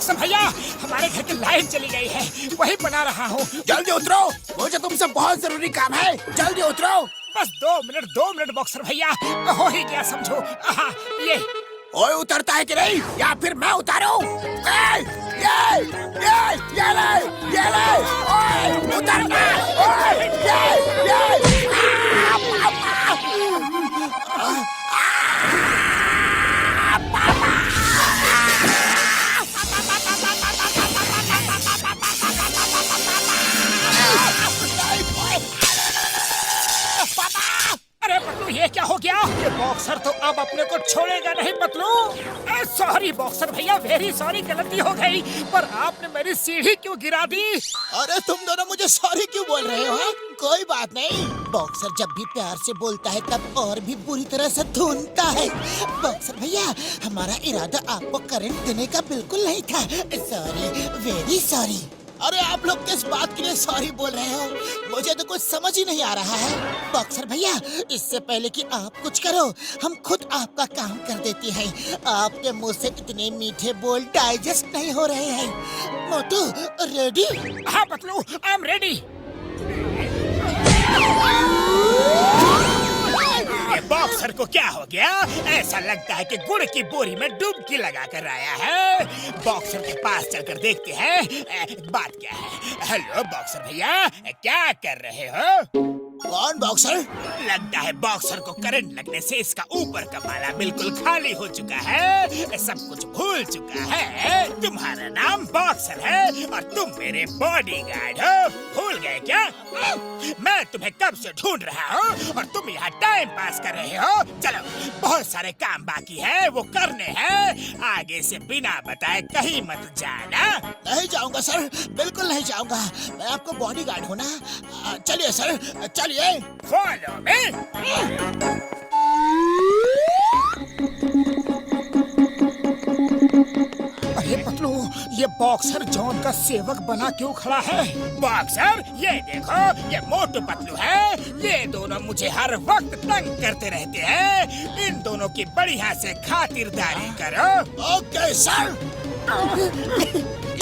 Boxer भैया, हमारे घर की लाइट चली गई है, वही बना रहा हूँ। जल्दी उतरो, मुझे तुमसे बहुत जरूरी काम है, जल्दी उतरो। बस 2 मिनट बॉक्सर भैया, हो ही गया समझो। ये ओए उतरता है कि नहीं, या फिर मैं उतारूं? ये ले, ओए उतरना, ओए ये। अरे पतलू, ये क्या हो गया? ये बॉक्सर तो अब अपने को छोड़ेगा नहीं पतलू। सॉरी बॉक्सर भैया, वेरी सॉरी, गलती हो गई। पर आपने मेरी सीढ़ी क्यों गिरा दी? अरे तुम दोनों मुझे सॉरी क्यों बोल रहे हो? कोई बात नहीं, बॉक्सर जब भी प्यार से बोलता है तब और भी बुरी तरह से धुनता है। बॉक्सर भैया, हमारा इरादा आपको करंट देने का बिल्कुल नहीं था। Sorry, very sorry. अरे आप लोग किस बात के लिए सॉरी बोल रहे हो? मुझे तो कुछ समझ ही नहीं आ रहा है। बॉक्सर भैया, इससे पहले कि आप कुछ करो, हम खुद आपका काम कर देते हैं। आपके मुंह से इतने मीठे बोल डाइजेस्ट नहीं हो रहे हैं। मोटू, रेडी? हाँ पतलू, आई एम रेडी। ये बॉक्सर को क्या हो गया? ऐसा लगता है कि गुड़ की बोरी में डुबकी लगा कर आया है। बॉक्सर के पास चलकर देखते हैं बात क्या है। हेलो बॉक्सर भैया, क्या कर रहे हो? कौन बॉक्सर? लगता है बॉक्सर को करंट लगने से इसका ऊपर का माला बिल्कुल खाली हो चुका है, सब कुछ भूल चुका है। तुम्हारा नाम बॉक्सर है और तुम मेरे बॉडीगार्ड हो, भूल गए क्या? मैं तुम्हें कब से ढूंढ रहा हूँ और तुम यहाँ टाइम पास कर रहे हो। चलो, बहुत सारे काम बाकी है, वो करने हैं। आगे से बिना बताए कहीं मत जाना। नहीं जाऊंगा सर, बिल्कुल नहीं जाऊंगा। मैं आपको बॉडीगार्ड हूँ ना। चलिए सर, चलिए। Follow me. अरे पतलू, ये बॉक्सर जॉन का सेवक बना क्यों खड़ा है? बॉक्सर, ये देखो, ये मोटू पतलू है। ये दोनों मुझे हर वक्त तंग करते रहते हैं। इन दोनों की बढ़िया से खातिरदारी करो। ओके सर,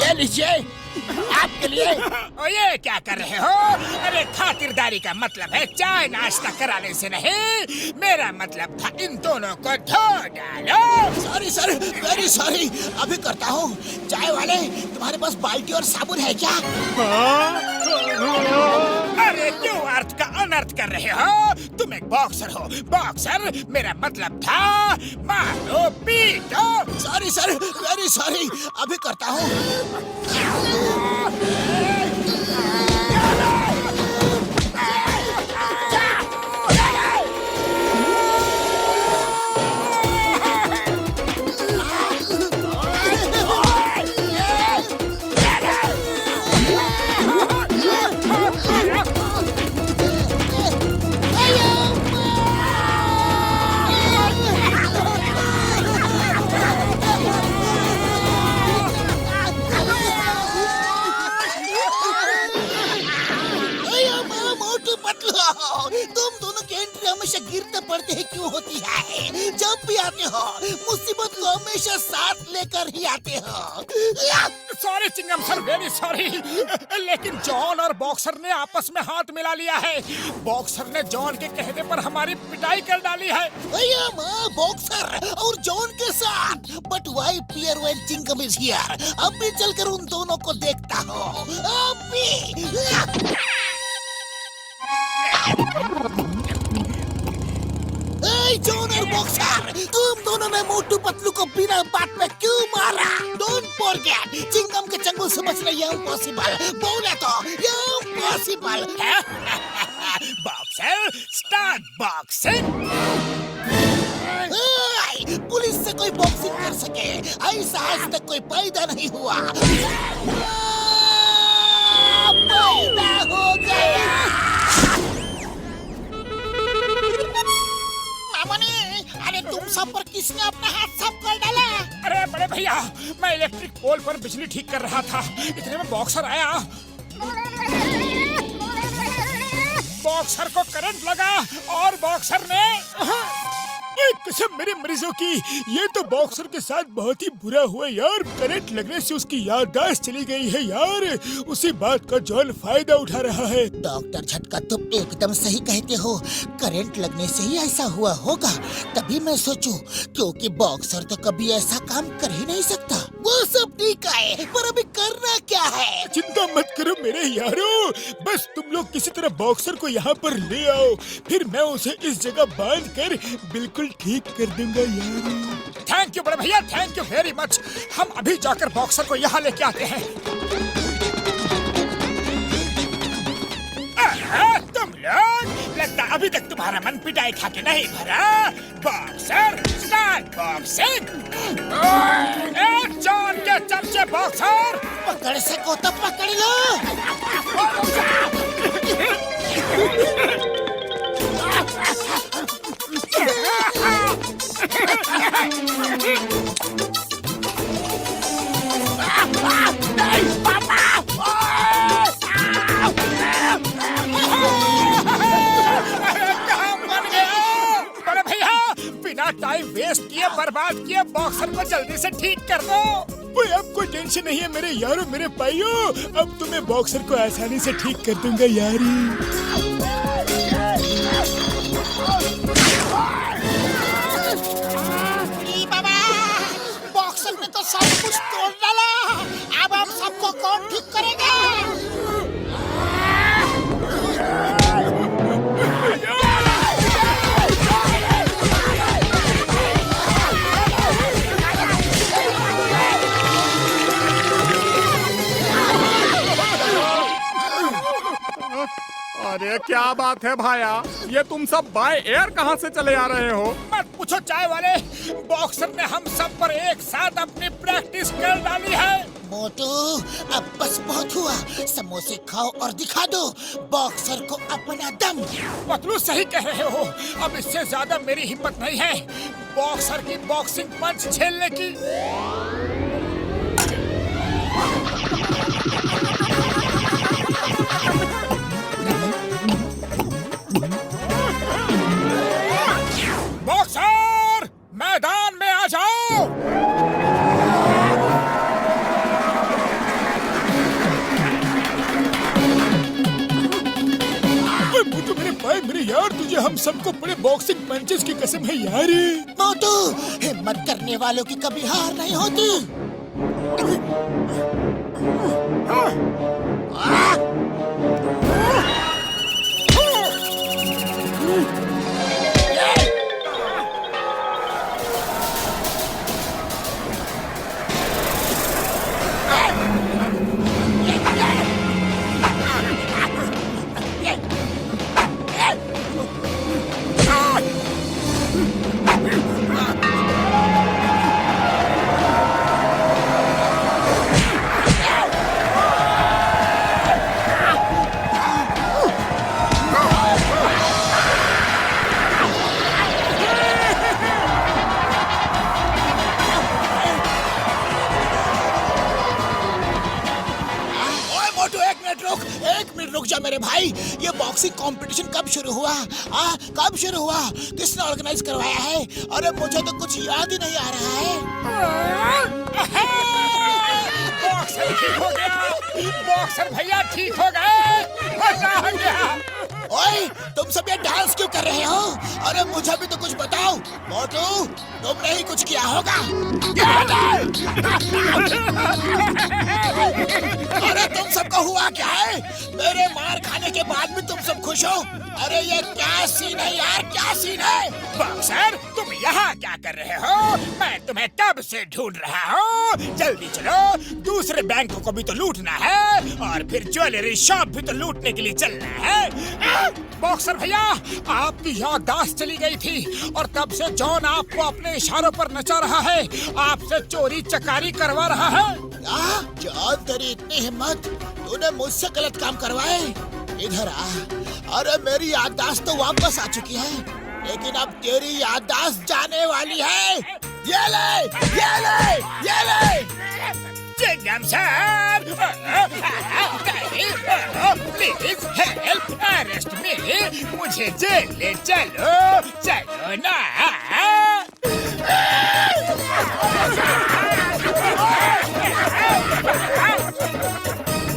ये लीजिए आपके लिए। और ये क्या कर रहे हो? अरे खातिरदारी का मतलब है चाय नाश्ता कराने से नहीं, मेरा मतलब था इन दोनों को धो डालो। सॉरी सर, वेरी सॉरी, अभी करता हूँ। चाय वाले, तुम्हारे पास बाल्टी और साबुन है क्या? अरे क्यों अर्थ का अनर्थ कर रहे हो? तुम एक बॉक्सर हो। बॉक्सर, मेरा मतलब था मारो पीटो। सॉरी सर, वेरी सॉरी, अभी करता हूँ। तुम दोनों की एंट्री हमेशा गिरते पड़ते ही क्यों होती है? जब भी आते हो मुसीबत को हमेशा साथ लेकर ही आते हो। सॉरी चिंगम सर, वेरी सॉरी। लेकिन जॉन और बॉक्सर ने आपस में हाथ मिला लिया है। बॉक्सर ने जॉन के कहने पर हमारी पिटाई कर डाली है। भैया, माँ बॉक्सर और जॉन के साथ। But why fear when Chingam is here? अब भी चलकर उन दोनों को देखता हूँ। अब भी। जॉन और बॉक्सर, तुम दोनों ने मोटू पतलू को बिना बात में क्यों मारा? डोंट फॉरगेट, चिंगम के चंगुल से बचना इम्पॉसिबल। बोले तो impossible. Boxer, start boxing. Police से कोई बॉक्सिंग कर सके ऐसा आज तक कोई पैदा नहीं हुआ। पैदा हो गया। अरे तुम सब पर किसने अपना हाथ साफ कर डाला? अरे बड़े भैया, मैं इलेक्ट्रिक पोल पर बिजली ठीक कर रहा था, इतने में बॉक्सर आया। बॉक्सर को करंट लगा और बॉक्सर ने कसम मेरे मरीजों की, ये तो बॉक्सर के साथ बहुत ही बुरा हुआ यार। करंट लगने से उसकी याददाश्त चली गई है यार। उसी बात का जॉन फायदा उठा रहा है। डॉक्टर झटका, तुम एकदम सही कहते हो। करंट लगने से ही ऐसा हुआ होगा। तभी मैं सोचूं, क्योंकि बॉक्सर तो कभी ऐसा काम कर ही नहीं सकता। वो सब ठीक है, पर अभी करना क्या है? चिंता मत करो मेरे यारों, बस तुम लोग किसी तरह बॉक्सर को यहाँ पर ले आओ, फिर मैं उसे इस जगह बांध कर बिल्कुल ठीक कर दूंगा यार। थैंक यू बड़े भैया, थैंक यू वेरी मच। हम अभी जाकर बॉक्सर को यहाँ लेके आते हैं। तुम लोग, लगता अभी तक तुम्हारा मन पिटाई खा के नहीं भरा। Boxer start boxing. एक जॉन के चमचे बॉक्सर। पकड़ सको तो पकड़ लो। बिना टाइम वेस्ट किए, बर्बाद किए, बॉक्सर को जल्दी से ठीक कर दो। कोई अब कोई टेंशन नहीं है मेरे यारों, मेरे भाइयों। अब तुम्हें बॉक्सर को आसानी से ठीक कर दूंगा यारी। बाबा, बॉक्सर ने तो सब कुछ तोड़ डाला। अब हम सबको कौन ठीक करेगा? अरे क्या बात है भाया, ये तुम सब बाय एयर कहाँ से चले आ रहे हो? मत पूछो चाय वाले, बॉक्सर ने हम सब पर एक साथ अपनी प्रैक्टिस कर डाली है। मोटू, अब बस बहुत हुआ। समोसे खाओ और दिखा दो बॉक्सर को अपना दम। पतलू सही कह रहे हो, अब इससे ज्यादा मेरी हिम्मत नहीं है बॉक्सर की बॉक्सिंग पंच झेलने की। बॉक्सर, मैदान में आ जाओ। मोटू मेरे भाई, मेरे यार, तुझे हम सबको बड़े बॉक्सिंग पंचेस की कसम है यार। मोटू, हिम्मत करने वालों की कभी हार नहीं होती। रुक जा मेरे भाई, ये बॉक्सिंग कंपटीशन कब शुरू हुआ? कब शुरू हुआ? किसने ऑर्गेनाइज करवाया है? अरे मुझे तो कुछ याद ही नहीं आ रहा है। बॉक्सर ठीक हो गया, बॉक्सर भैया ठीक हो गए। मजा आ गया। ओए, तुम सब ये डांस क्यों कर रहे हो? अरे मुझे भी तो कुछ बताओ। मोटू, तुमने ही कुछ किया होगा। अरे तुम सबको हुआ क्या है? मेरे मार खाने के बाद भी तुम सब खुश हो? अरे ये क्या सीन है यार, क्या सीन है? बॉक्सर, तुम यहाँ क्या कर रहे हो? मैं तुम्हें कब से ढूंढ रहा हूँ। जल्दी चलो, दूसरे बैंकों को भी तो लूटना है और फिर ज्वेलरी शॉप भी तो लूटने के लिए चलना है। बॉक्सर भैया, आपकी याददाश्त चली गई थी और तब से जॉन आपको अपने इशारों पर नचा रहा है, आपसे चोरी चकारी करवा रहा है। जॉन, तेरी इतनी हिम्मत, तूने मुझसे गलत काम करवाए? इधर आ। अरे मेरी याददाश्त तो वापस आ चुकी है, लेकिन अब तेरी याददाश्त जाने वाली है। ये ले, ये ले, ये ले। Chewing gum sir, please help, arrest me, मुझे जेल ले चलो, चलो ना।